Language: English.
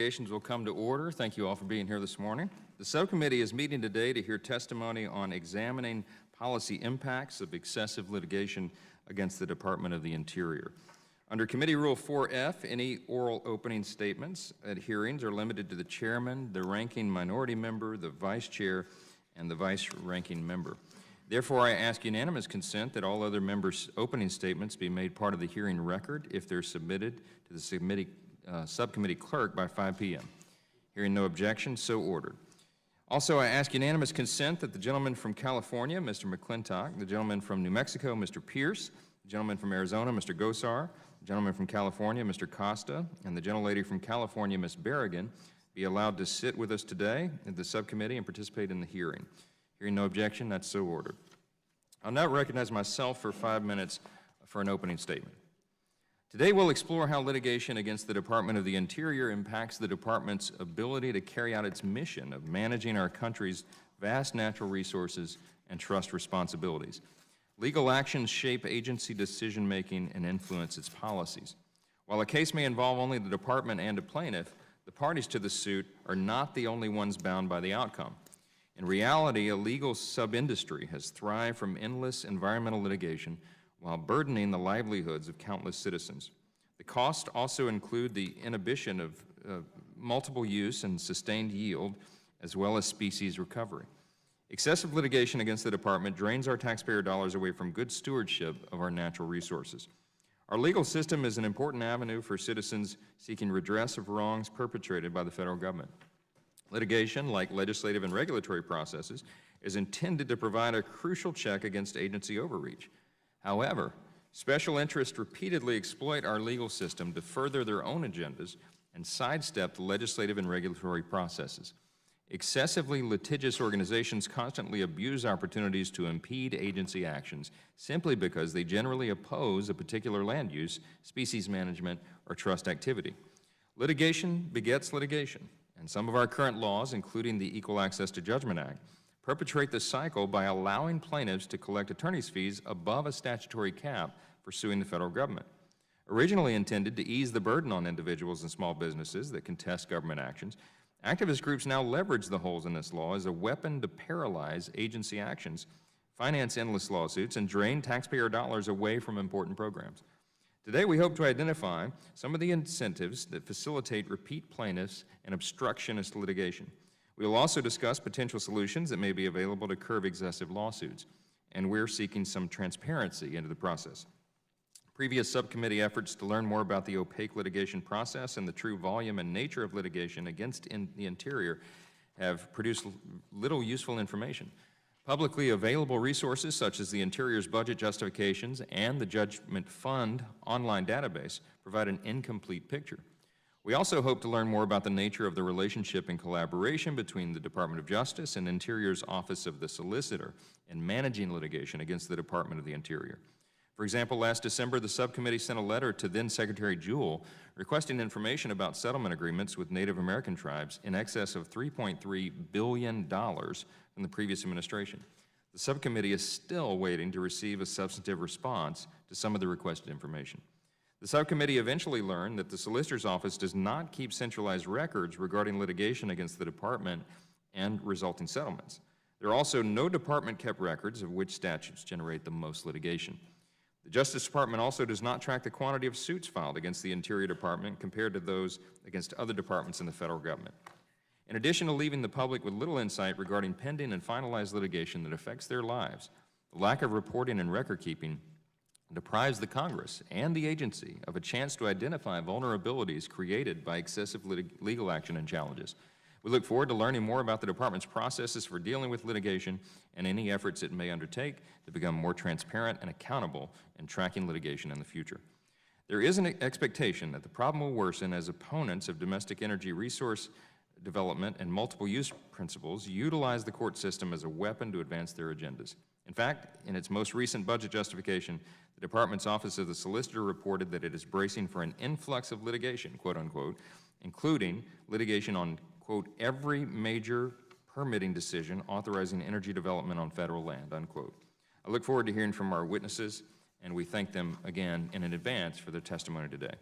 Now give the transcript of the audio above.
Applications will come to order. Thank you all for being here this morning. The subcommittee is meeting today to hear testimony on examining policy impacts of excessive litigation against the Department of the Interior. Under Committee Rule 4F, any oral opening statements at hearings are limited to the chairman, the ranking minority member, the vice chair, and the vice-ranking member. Therefore, I ask unanimous consent that all other members' opening statements be made part of the hearing record if they're submitted to the subcommittee clerk by 5 p.m. Hearing no objection, so ordered. Also, I ask unanimous consent that the gentleman from California, Mr. McClintock, the gentleman from New Mexico, Mr. Pierce, the gentleman from Arizona, Mr. Gosar, the gentleman from California, Mr. Costa, and the gentlelady from California, Ms. Berrigan, be allowed to sit with us today at the subcommittee and participate in the hearing. Hearing no objection, that's so ordered. I'll now recognize myself for 5 minutes for an opening statement. Today we'll explore how litigation against the Department of the Interior impacts the Department's ability to carry out its mission of managing our country's vast natural resources and trust responsibilities. Legal actions shape agency decision-making and influence its policies. While a case may involve only the Department and a plaintiff, the parties to the suit are not the only ones bound by the outcome. In reality, a legal sub-industry has thrived from endless environmental litigation while burdening the livelihoods of countless citizens. The costs also include the inhibition of multiple use and sustained yield, as well as species recovery. Excessive litigation against the Department drains our taxpayer dollars away from good stewardship of our natural resources. Our legal system is an important avenue for citizens seeking redress of wrongs perpetrated by the federal government. Litigation, like legislative and regulatory processes, is intended to provide a crucial check against agency overreach. However, special interests repeatedly exploit our legal system to further their own agendas and sidestep the legislative and regulatory processes. Excessively litigious organizations constantly abuse opportunities to impede agency actions simply because they generally oppose a particular land use, species management, or trust activity. Litigation begets litigation, and some of our current laws, including the Equal Access to Judgment Act, perpetrate the cycle by allowing plaintiffs to collect attorney's fees above a statutory cap for suing the federal government. Originally intended to ease the burden on individuals and small businesses that contest government actions, activist groups now leverage the holes in this law as a weapon to paralyze agency actions, finance endless lawsuits, and drain taxpayer dollars away from important programs. Today, we hope to identify some of the incentives that facilitate repeat plaintiffs and obstructionist litigation. We will also discuss potential solutions that may be available to curb excessive lawsuits, and we're seeking some transparency into the process. Previous subcommittee efforts to learn more about the opaque litigation process and the true volume and nature of litigation against the Interior have produced little useful information. Publicly available resources such as the Interior's budget justifications and the Judgment Fund online database provide an incomplete picture. We also hope to learn more about the nature of the relationship and collaboration between the Department of Justice and Interior's Office of the Solicitor in managing litigation against the Department of the Interior. For example, last December, the subcommittee sent a letter to then-Secretary Jewell requesting information about settlement agreements with Native American tribes in excess of $3.3 billion from the previous administration. The subcommittee is still waiting to receive a substantive response to some of the requested information. The subcommittee eventually learned that the Solicitor's Office does not keep centralized records regarding litigation against the Department and resulting settlements. There are also no department-kept records of which statutes generate the most litigation. The Justice Department also does not track the quantity of suits filed against the Interior Department compared to those against other departments in the federal government. In addition to leaving the public with little insight regarding pending and finalized litigation that affects their lives, the lack of reporting and record-keeping deprives the Congress and the agency of a chance to identify vulnerabilities created by excessive legal action and challenges. We look forward to learning more about the Department's processes for dealing with litigation and any efforts it may undertake to become more transparent and accountable in tracking litigation in the future. There is an expectation that the problem will worsen as opponents of domestic energy resource development and multiple use principles utilize the court system as a weapon to advance their agendas. In fact, in its most recent budget justification, the Department's Office of the Solicitor reported that it is bracing for an influx of litigation, quote unquote, including litigation on, quote, every major permitting decision authorizing energy development on federal land, unquote. I look forward to hearing from our witnesses, and we thank them again in advance for their testimony today.